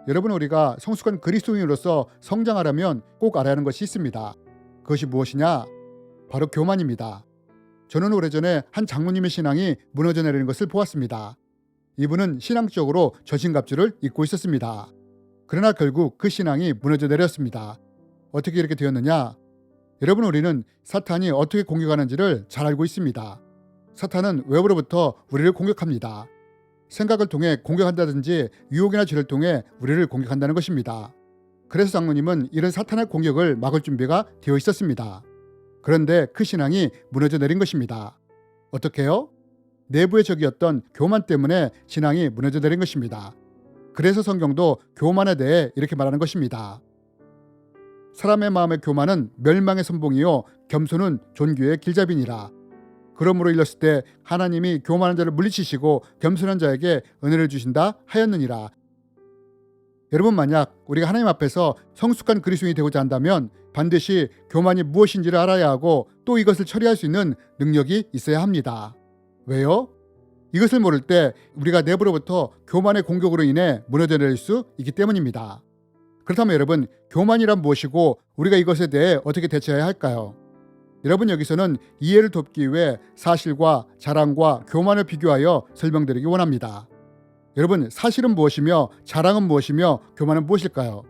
여러분, 우리가 성숙한 그리스도인으로서 성장하려면 꼭 알아야 하는 것이 있습니다. 그것이 무엇이냐? 바로 교만입니다. 저는 오래전에 한 장로님의 신앙이 무너져 내리는 것을 보았습니다. 이분은 신앙적으로 전신갑주를 입고 있었습니다. 그러나 결국 그 신앙이 무너져 내렸습니다. 어떻게 이렇게 되었느냐? 여러분, 우리는 사탄이 어떻게 공격하는지를 잘 알고 있습니다. 사탄은 외부로부터 우리를 공격합니다. 생각을 통해 공격한다든지 유혹이나 죄를 통해 우리를 공격한다는 것입니다. 그래서 장로님은 이런 사탄의 공격을 막을 준비가 되어 있었습니다. 그런데 그 신앙이 무너져 내린 것입니다. 어떻게요? 내부의 적이었던 교만 때문에 신앙이 무너져 내린 것입니다. 그래서 성경도 교만에 대해 이렇게 말하는 것입니다. 사람의 마음의 교만은 멸망의 선봉이요 겸손은 존귀의 길잡이니라. 그러므로 일렀을 때 하나님이 교만한 자를 물리치시고 겸손한 자에게 은혜를 주신다 하였느니라. 여러분, 만약 우리가 하나님 앞에서 성숙한 그리스도인이 되고자 한다면 반드시 교만이 무엇인지를 알아야 하고 또 이것을 처리할 수 있는 능력이 있어야 합니다. 왜요? 이것을 모를 때 우리가 내부로부터 교만의 공격으로 인해 무너져 내릴 수 있기 때문입니다. 그렇다면 여러분, 교만이란 무엇이고 우리가 이것에 대해 어떻게 대처해야 할까요? 여러분, 여기서는 이해를 돕기 위해 사실과 자랑과 교만을 비교하여 설명드리기 원합니다. 여러분, 사실은 무엇이며 자랑은 무엇이며 교만은 무엇일까요?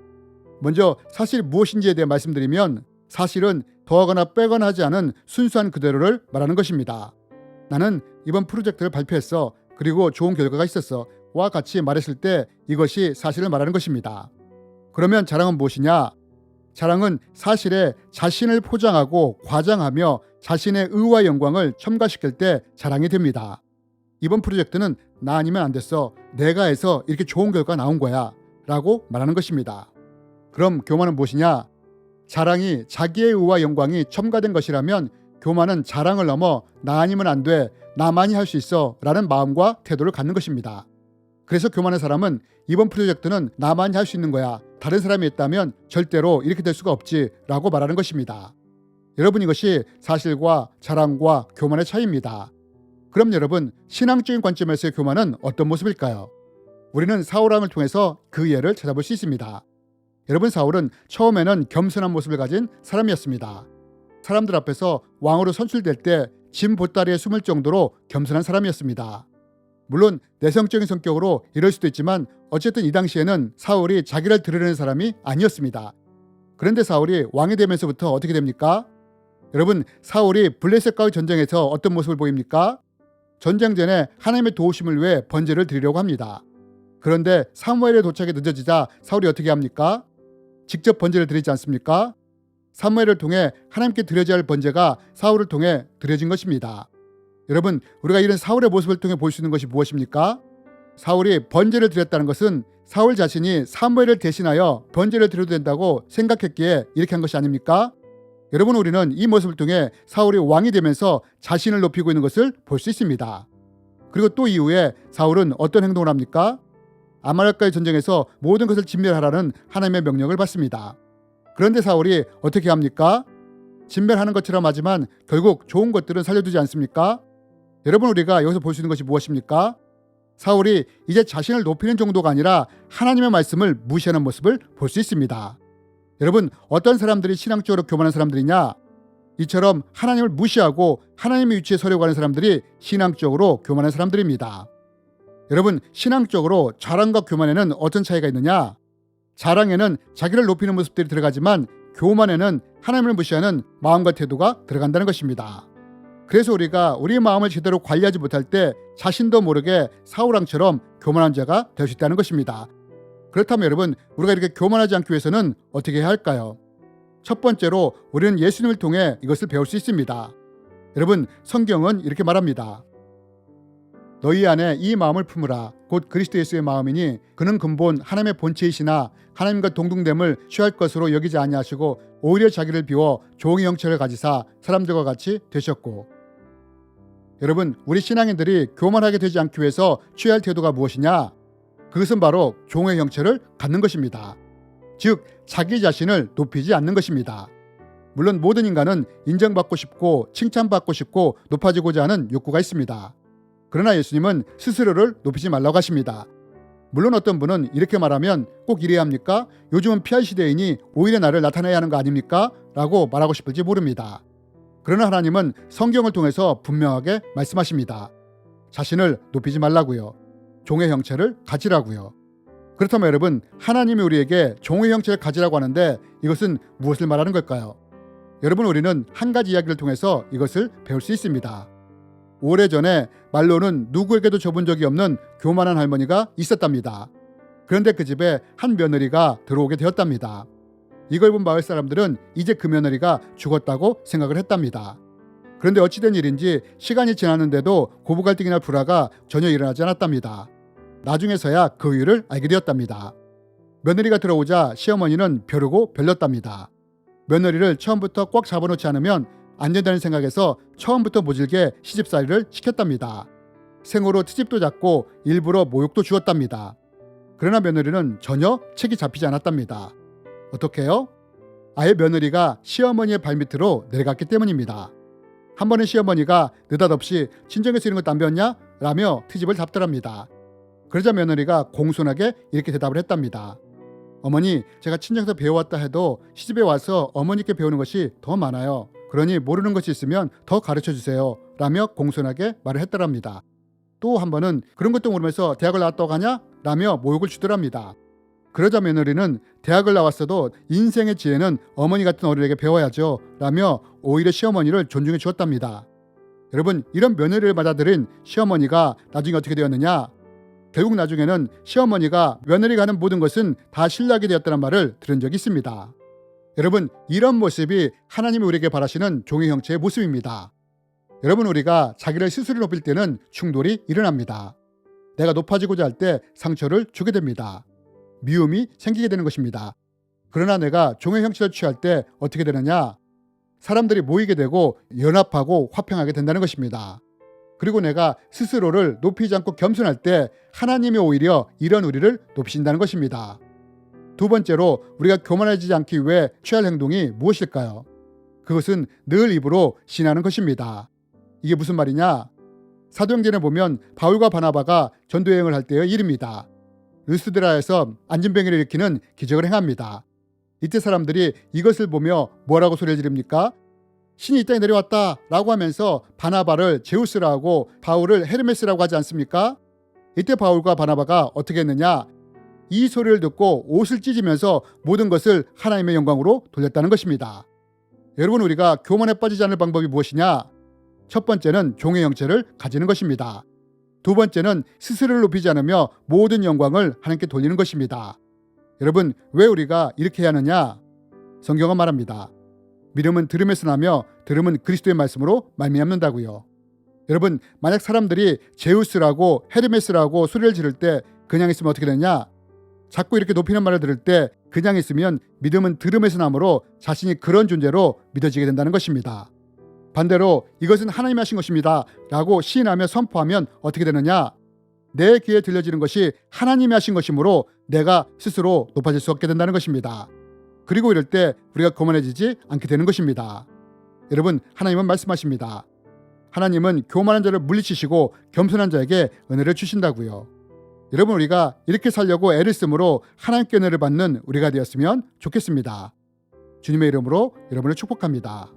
먼저 사실이 무엇인지에 대해 말씀드리면 사실은 더하거나 빼거나 하지 않은 순수한 그대로를 말하는 것입니다. 나는 이번 프로젝트를 발표했어. 그리고 좋은 결과가 있었어. 와 같이 말했을 때 이것이 사실을 말하는 것입니다. 그러면 자랑은 무엇이냐? 자랑은 사실에 자신을 포장하고 과장하며 자신의 의와 영광을 첨가시킬 때 자랑이 됩니다. 이번 프로젝트는 나 아니면 안 됐어. 내가 해서 이렇게 좋은 결과가 나온 거야. 라고 말하는 것입니다. 그럼 교만은 무엇이냐? 자랑이 자기의 의와 영광이 첨가된 것이라면 교만은 자랑을 넘어 나 아니면 안 돼. 나만이 할 수 있어. 라는 마음과 태도를 갖는 것입니다. 그래서 교만한 사람은 이번 프로젝트는 나만이 할 수 있는 거야. 다른 사람이 있다면 절대로 이렇게 될 수가 없지. 라고 말하는 것입니다. 여러분, 이것이 사실과 자랑과 교만의 차이입니다. 그럼 여러분, 신앙적인 관점에서의 교만은 어떤 모습일까요? 우리는 사울왕을 통해서 그 예를 찾아볼 수 있습니다. 여러분, 사울은 처음에는 겸손한 모습을 가진 사람이었습니다. 사람들 앞에서 왕으로 선출될 때 짐 보따리에 숨을 정도로 겸손한 사람이었습니다. 물론 내성적인 성격으로 이럴 수도 있지만 어쨌든 이 당시에는 사울이 자기를 드러내는 사람이 아니었습니다. 그런데 사울이 왕이 되면서부터 어떻게 됩니까? 여러분, 사울이 블레셋과의 전쟁에서 어떤 모습을 보입니까? 전쟁 전에 하나님의 도우심을 위해 번제를 드리려고 합니다. 그런데 사무엘의 도착이 늦어지자 사울이 어떻게 합니까? 직접 번제를 드리지 않습니까? 사무엘을 통해 하나님께 드려져야 할 번제가 사울을 통해 드려진 것입니다. 여러분, 우리가 이런 사울의 모습을 통해 볼 수 있는 것이 무엇입니까? 사울이 번제를 드렸다는 것은 사울 자신이 사무엘을 대신하여 번제를 드려도 된다고 생각했기에 이렇게 한 것이 아닙니까? 여러분, 우리는 이 모습을 통해 사울이 왕이 되면서 자신을 높이고 있는 것을 볼 수 있습니다. 그리고 또 이후에 사울은 어떤 행동을 합니까? 아말렉과의 전쟁에서 모든 것을 진멸하라는 하나님의 명령을 받습니다. 그런데 사울이 어떻게 합니까? 진멸하는 것처럼 하지만 결국 좋은 것들은 살려두지 않습니까? 여러분, 우리가 여기서 볼 수 있는 것이 무엇입니까? 사울이 이제 자신을 높이는 정도가 아니라 하나님의 말씀을 무시하는 모습을 볼 수 있습니다. 여러분, 어떤 사람들이 신앙적으로 교만한 사람들이냐? 이처럼 하나님을 무시하고 하나님의 위치에 서려고 하는 사람들이 신앙적으로 교만한 사람들입니다. 여러분, 신앙적으로 자랑과 교만에는 어떤 차이가 있느냐? 자랑에는 자기를 높이는 모습들이 들어가지만 교만에는 하나님을 무시하는 마음과 태도가 들어간다는 것입니다. 그래서 우리가 우리의 마음을 제대로 관리하지 못할 때 자신도 모르게 사울왕처럼 교만한 자가 될 수 있다는 것입니다. 그렇다면 여러분, 우리가 이렇게 교만하지 않기 위해서는 어떻게 해야 할까요? 첫 번째로 우리는 예수님을 통해 이것을 배울 수 있습니다. 여러분, 성경은 이렇게 말합니다. 너희 안에 이 마음을 품으라. 곧 그리스도 예수의 마음이니 그는 근본 하나님의 본체이시나 하나님과 동등됨을 취할 것으로 여기지 아니하시고 오히려 자기를 비워 종의 형체를 가지사 사람들과 같이 되셨고. 여러분, 우리 신앙인들이 교만하게 되지 않기 위해서 취할 태도가 무엇이냐? 그것은 바로 종의 형체를 갖는 것입니다. 즉, 자기 자신을 높이지 않는 것입니다. 물론 모든 인간은 인정받고 싶고 칭찬받고 싶고 높아지고자 하는 욕구가 있습니다. 그러나 예수님은 스스로를 높이지 말라고 하십니다. 물론 어떤 분은 이렇게 말하면 꼭 이래야 합니까? 요즘은 PR 시대이니 오히려 나를 나타내야 하는 거 아닙니까? 라고 말하고 싶을지 모릅니다. 그러나 하나님은 성경을 통해서 분명하게 말씀하십니다. 자신을 높이지 말라고요. 종의 형체를 가지라고요. 그렇다면 여러분, 하나님이 우리에게 종의 형체를 가지라고 하는데 이것은 무엇을 말하는 걸까요? 여러분, 우리는 한 가지 이야기를 통해서 이것을 배울 수 있습니다. 오래전에 말로는 누구에게도 줘본 적이 없는 교만한 할머니가 있었답니다. 그런데 그 집에 한 며느리가 들어오게 되었답니다. 이걸 본 마을 사람들은 이제 그 며느리가 죽었다고 생각을 했답니다. 그런데 어찌된 일인지 시간이 지났는데도 고부 갈등이나 불화가 전혀 일어나지 않았답니다. 나중에서야 그 이유를 알게 되었답니다. 며느리가 들어오자 시어머니는 벼르고 별렀답니다. 며느리를 처음부터 꽉 잡아놓지 않으면 안 된다는 생각에서 처음부터 모질게 시집살이를 시켰답니다. 생으로 트집도 잡고 일부러 모욕도 주었답니다. 그러나 며느리는 전혀 책이 잡히지 않았답니다. 어떻게요? 아예 며느리가 시어머니의 발밑으로 내려갔기 때문입니다. 한 번은 시어머니가 느닷없이 친정에서 이런 것도 안 배웠냐? 라며 트집을 잡더랍니다. 그러자 며느리가 공손하게 이렇게 대답을 했답니다. 어머니, 제가 친정에서 배워왔다 해도 시집에 와서 어머니께 배우는 것이 더 많아요. 그러니 모르는 것이 있으면 더 가르쳐주세요. 라며 공손하게 말을 했더랍니다. 또 한 번은 그런 것도 모르면서 대학을 나왔다고 하냐? 라며 모욕을 주더랍니다. 그러자 며느리는 대학을 나왔어도 인생의 지혜는 어머니 같은 어른에게 배워야죠. 라며 오히려 시어머니를 존중해 주었답니다. 여러분, 이런 며느리를 받아들인 시어머니가 나중에 어떻게 되었느냐? 결국 나중에는 시어머니가 며느리가 하는 모든 것은 다 신뢰하게 되었다는 말을 들은 적이 있습니다. 여러분, 이런 모습이 하나님이 우리에게 바라시는 종의 형체의 모습입니다. 여러분, 우리가 자기를 스스로 높일 때는 충돌이 일어납니다. 내가 높아지고자 할 때 상처를 주게 됩니다. 미움이 생기게 되는 것입니다. 그러나 내가 종의 형체를 취할 때 어떻게 되느냐? 사람들이 모이게 되고 연합하고 화평하게 된다는 것입니다. 그리고 내가 스스로를 높이지 않고 겸손할 때 하나님이 오히려 이런 우리를 높이신다는 것입니다. 두 번째로, 우리가 교만해지지 않기 위해 취할 행동이 무엇일까요? 그것은 늘 입으로 신하는 것입니다. 이게 무슨 말이냐? 사도행전에 보면 바울과 바나바가 전도여행을 할 때의 일입니다. 르스드라에서 안진병을 일으키는 기적을 행합니다. 이때 사람들이 이것을 보며 뭐라고 소리를 지릅니까? 신이 이 땅에 내려왔다 라고 하면서 바나바를 제우스라고 바울을 헤르메스라고 하지 않습니까? 이때 바울과 바나바가 어떻게 했느냐? 이 소리를 듣고 옷을 찢으면서 모든 것을 하나님의 영광으로 돌렸다는 것입니다. 여러분, 우리가 교만에 빠지지 않을 방법이 무엇이냐? 첫 번째는 종의 형체를 가지는 것입니다. 두 번째는 스스로를 높이지 않으며 모든 영광을 하나님께 돌리는 것입니다. 여러분, 왜 우리가 이렇게 해야 하느냐? 성경은 말합니다. 믿음은 들음에서 나며 들음은 그리스도의 말씀으로 말미암는다고요. 여러분, 만약 사람들이 제우스라고 헤르메스라고 소리를 지를 때 그냥 있으면 어떻게 되냐? 자꾸 이렇게 높이는 말을 들을 때 그냥 있으면 믿음은 들음에서 나므로 자신이 그런 존재로 믿어지게 된다는 것입니다. 반대로 이것은 하나님이 하신 것입니다 라고 시인하며 선포하면 어떻게 되느냐? 내 귀에 들려지는 것이 하나님이 하신 것이므로 내가 스스로 높아질 수 없게 된다는 것입니다. 그리고 이럴 때 우리가 교만해지지 않게 되는 것입니다. 여러분, 하나님은 말씀하십니다. 하나님은 교만한 자를 물리치시고 겸손한 자에게 은혜를 주신다고요. 여러분, 우리가 이렇게 살려고 애를 쓰므로 하나님께 은혜를 받는 우리가 되었으면 좋겠습니다. 주님의 이름으로 여러분을 축복합니다.